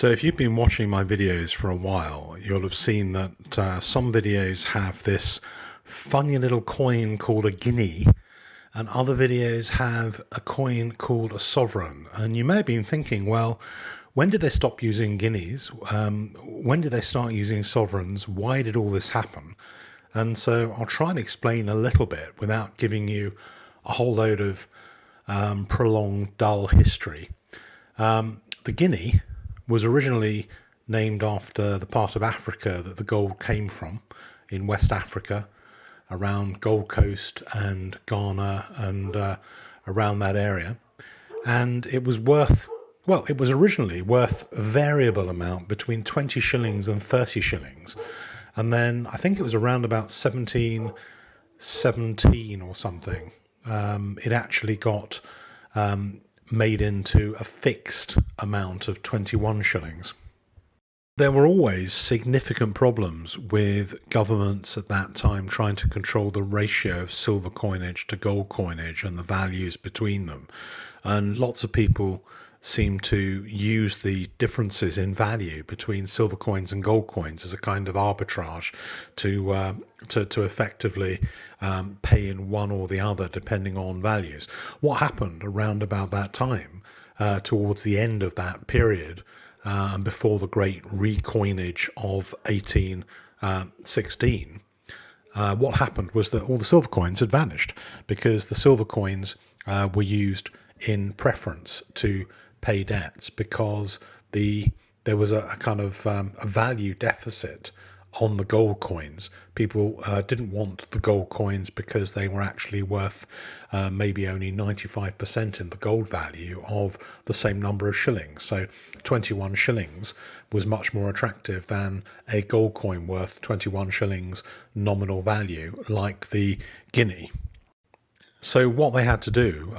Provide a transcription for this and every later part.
So if you've been watching my videos for a while, you'll have seen that some videos have this funny little coin called a guinea, and other videos have a coin called a sovereign. And you may have been thinking, well, when did they stop using guineas? When did they start using sovereigns? Why did all this happen? And so I'll try and explain a little bit without giving you a whole load of prolonged, dull history. The guinea was originally named after the part of Africa that the gold came from, in West Africa, around Gold Coast and Ghana and around that area. And it was originally worth a variable amount between 20 shillings and 30 shillings. And then I think it was around about 1717 or something, it actually got made into a fixed amount of 21 shillings. There were always significant problems with governments at that time trying to control the ratio of silver coinage to gold coinage and the values between them. And lots of people seem to use the differences in value between silver coins and gold coins as a kind of arbitrage to effectively pay in one or the other depending on values. What happened around about that time, towards the end of that period, and before the great recoinage of 1816, what happened was that all the silver coins had vanished because the silver coins were used in preference to pay debts because there was a kind of a value deficit on the gold coins. People didn't want the gold coins because they were actually worth maybe only 95% in the gold value of the same number of shillings. So 21 shillings was much more attractive than a gold coin worth 21 shillings nominal value like the guinea. So what they had to do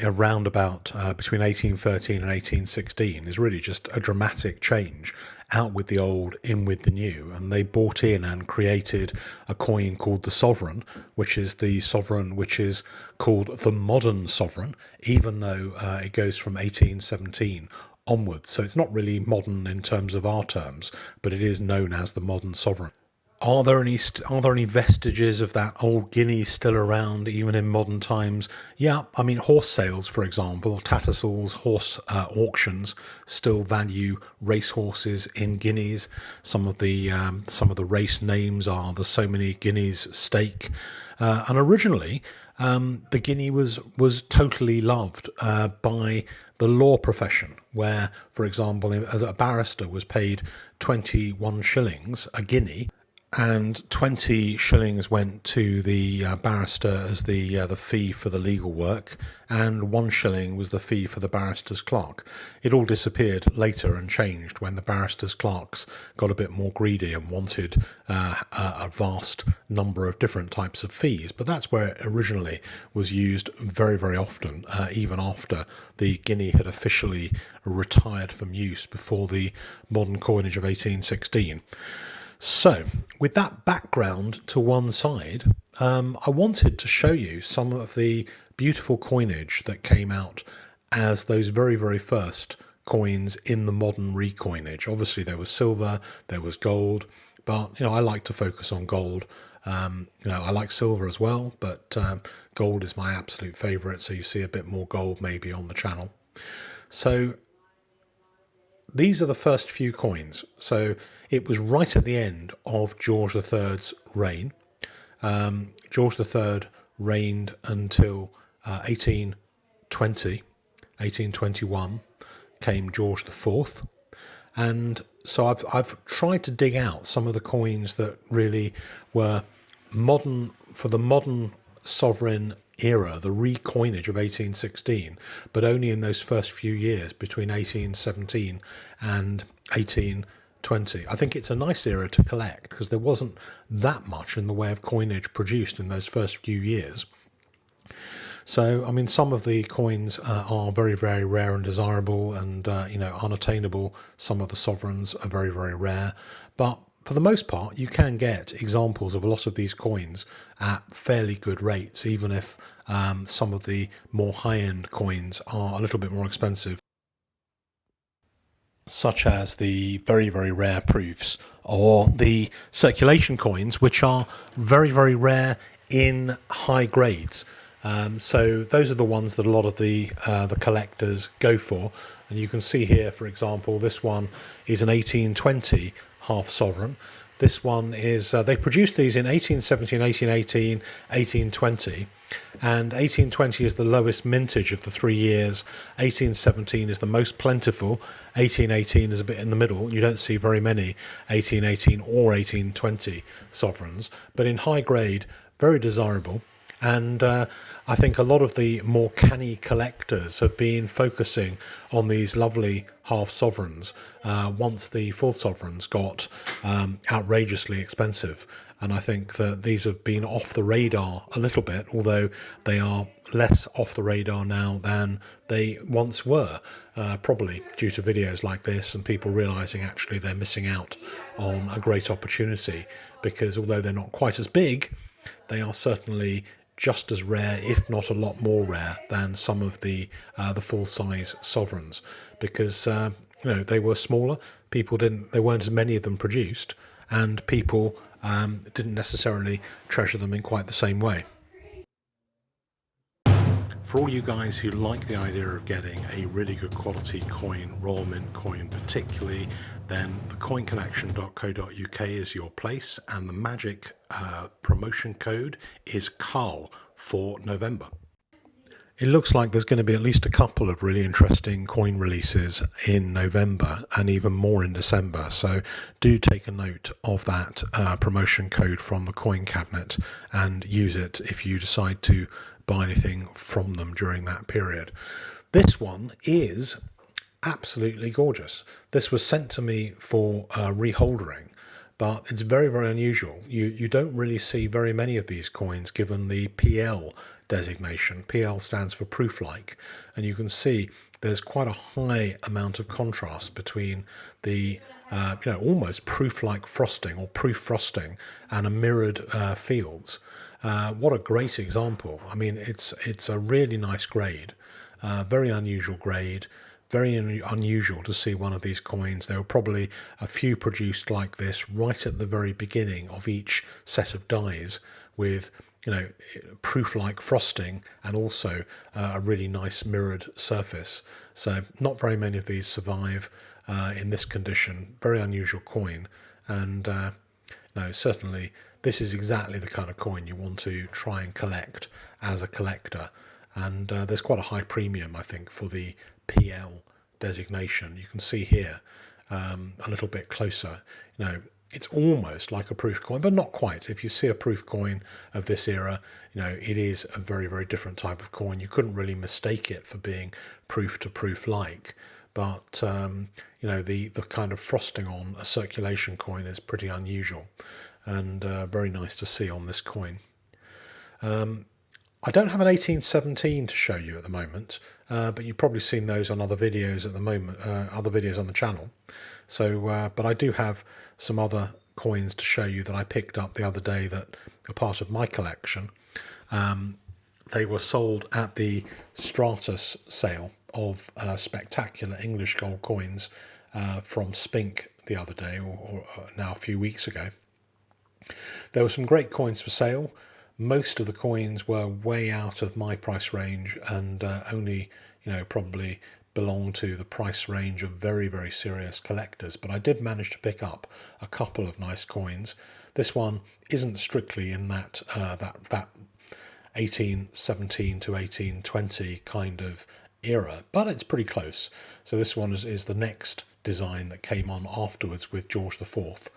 around about between 1813 and 1816 is really just a dramatic change. Out with the old, in with the new. And they bought in and created a coin called the sovereign, which is the sovereign which is called the modern sovereign, even though it goes from 1817 onwards. So it's not really modern in terms of our terms, but it is known as the modern sovereign. Are there any vestiges of that old guinea still around, even in modern times? Yeah, I mean, horse sales, for example, Tattersall's horse auctions still value race horses in guineas. Some of the race names are the So Many Guineas stake, and originally the guinea was totally loved by the law profession, where, for example, as a barrister was paid 21 shillings a guinea. And 20 shillings went to the barrister as the fee for the legal work, and 1 shilling was the fee for the barrister's clerk. It all disappeared later and changed when the barrister's clerks got a bit more greedy and wanted a vast number of different types of fees. But that's where it originally was used very, very often, even after the guinea had officially retired from use before the modern coinage of 1816. So, with that background to one side, I wanted to show you some of the beautiful coinage that came out as those very, very first coins in the modern recoinage. Obviously, there was silver, there was gold, but I like to focus on gold. I like silver as well, but gold is my absolute favourite. So you see a bit more gold maybe on the channel. So these are the first few coins. So it was right at the end of George III's reign. George III reigned until 1820, 1821 came George IV. And so I've tried to dig out some of the coins that really were modern, for the modern sovereign era, the recoinage of 1816, but only in those first few years between 1817 and 1820. I think it's a nice era to collect because there wasn't that much in the way of coinage produced in those first few years. So, I mean, some of the coins are very, very rare and desirable and, unattainable. Some of the sovereigns are very, very rare. But for the most part, you can get examples of a lot of these coins at fairly good rates, even if some of the more high-end coins are a little bit more expensive. such as the very, very rare proofs or the circulation coins, which are very, very rare in high grades. So those are the ones that a lot of the collectors go for. And you can see here, for example, this one is an 1820 half sovereign. This one is, they produced these in 1817, 1818, 1820. And 1820 is the lowest mintage of the 3 years. 1817 is the most plentiful. 1818 is a bit in the middle. You don't see very many 1818 or 1820 sovereigns. But in high grade, very desirable. And I think a lot of the more canny collectors have been focusing on these lovely half sovereigns once the full sovereigns got outrageously expensive. And I think that these have been off the radar a little bit, although they are less off the radar now than they once were, probably due to videos like this and people realising actually they're missing out on a great opportunity, because although they're not quite as big, they are certainly just as rare, if not a lot more rare, than some of the full-size sovereigns, because they were smaller. There weren't as many of them produced, and people didn't necessarily treasure them in quite the same way. For all you guys who like the idea of getting a really good quality coin, Royal Mint coin particularly, then thecoinconnection.co.uk is your place, and the magic promotion code is CARL for November. It looks like there's going to be at least a couple of really interesting coin releases in November and even more in December. So do take a note of that promotion code from the Coin Cabinet and use it if you decide to buy anything from them during that period. This one is absolutely gorgeous. This was sent to me for reholdering, but it's very, very unusual. You don't really see very many of these coins given the PL designation. PL stands for proof-like, and you can see there's quite a high amount of contrast between the almost proof-like frosting or proof frosting and a mirrored fields. What a great example. I mean, it's a really nice grade, very unusual grade. Very unusual to see one of these coins. There were probably a few produced like this right at the very beginning of each set of dies, with proof-like frosting and also a really nice mirrored surface. So not very many of these survive in this condition. Very unusual coin, and certainly this is exactly the kind of coin you want to try and collect as a collector. And there's quite a high premium, I think, for the PL designation. You can see here a little bit closer. It's almost like a proof coin, but not quite. If you see a proof coin of this era, it is a very, very different type of coin. You couldn't really mistake it for being proof to proof like. But the kind of frosting on a circulation coin is pretty unusual and very nice to see on this coin. I don't have an 1817 to show you at the moment, but you've probably seen those on other videos at the moment, other videos on the channel. So, but I do have some other coins to show you that I picked up the other day that are part of my collection. They were sold at the Stratus sale of spectacular English gold coins from Spink the other day, or now a few weeks ago. There were some great coins for sale. Most of the coins were way out of my price range and only, probably belong to the price range of very, very serious collectors. But I did manage to pick up a couple of nice coins. This one isn't strictly in that 1817 to 1820 kind of era, but it's pretty close. So this one is the next design that came on afterwards with George IV.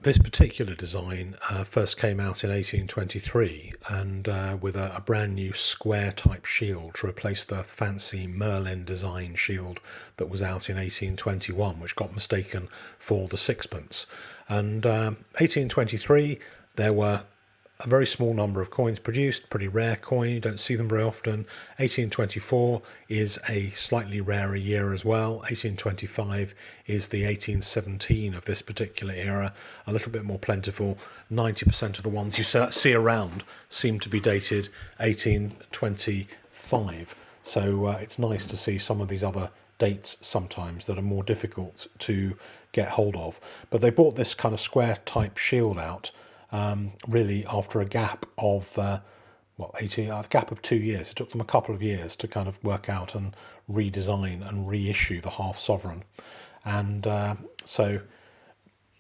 This particular design first came out in 1823 and with a brand new square type shield to replace the fancy Merlin design shield that was out in 1821, which got mistaken for the sixpence. And 1823, there were a very small number of coins produced, pretty rare coin, you don't see them very often. 1824 is a slightly rarer year as well. 1825 is the 1817 of this particular era, a little bit more plentiful. 90% of the ones you see around seem to be dated 1825. So it's nice to see some of these other dates sometimes that are more difficult to get hold of. But they brought this kind of square type shield out really after a gap of a gap of 2 years. It took them a couple of years to kind of work out and redesign and reissue the half sovereign, and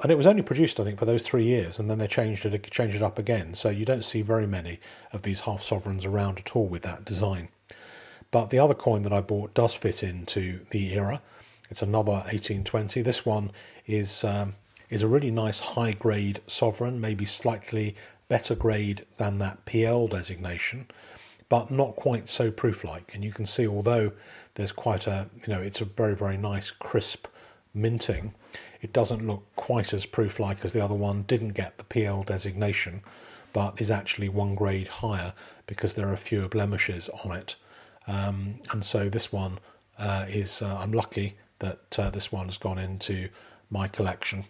and it was only produced, I think, for those 3 years, and then they changed it up again. So you don't see very many of these half sovereigns around at all with that design. But the other coin that I bought does fit into the era. It's another 1820. This one is a really nice high grade sovereign, maybe slightly better grade than that PL designation, but not quite so proof-like. And you can see, although there's quite a, it's a very, very nice crisp minting, it doesn't look quite as proof-like as the other one. Didn't get the PL designation, but is actually 1 grade higher because there are fewer blemishes on it. And so this one I'm lucky that this one has gone into my collection.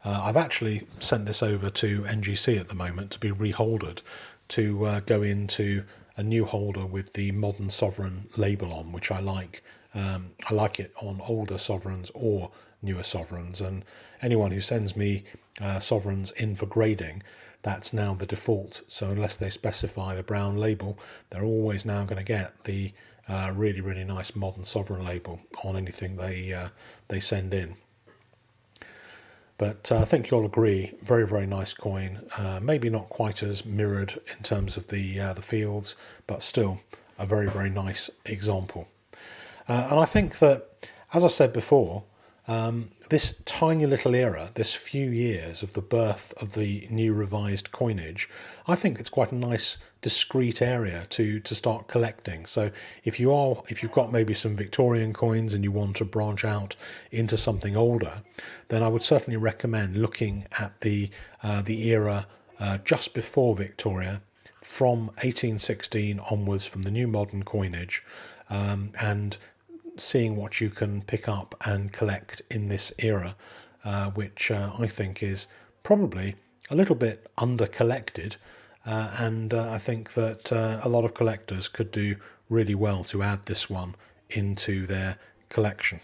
I've actually sent this over to NGC at the moment to be reholdered, to go into a new holder with the Modern Sovereign label on, which I like. I like it on older sovereigns or newer sovereigns, and anyone who sends me sovereigns in for grading, that's now the default. So unless they specify the brown label, they're always now going to get the really, really nice Modern Sovereign label on anything they send in. But I think you'll agree, very, very nice coin. Maybe not quite as mirrored in terms of the fields, but still a very, very nice example. And I think that, as I said before, this tiny little era, this few years of the birth of the new revised coinage, I think it's quite a nice discrete area to start collecting. So if you've got maybe some Victorian coins and you want to branch out into something older, then I would certainly recommend looking at the era just before Victoria, from 1816 onwards, from the new modern coinage, and seeing what you can pick up and collect in this era, which I think is probably a little bit under collected, and I think that a lot of collectors could do really well to add this one into their collection.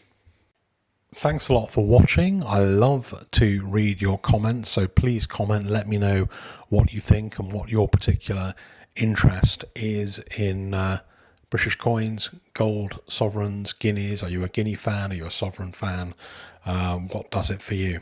Thanks a lot for watching. I love to read your comments, so please comment, let me know what you think and what your particular interest is in British coins, gold, sovereigns, guineas. Are you a guinea fan? Are you a sovereign fan? What does it for you?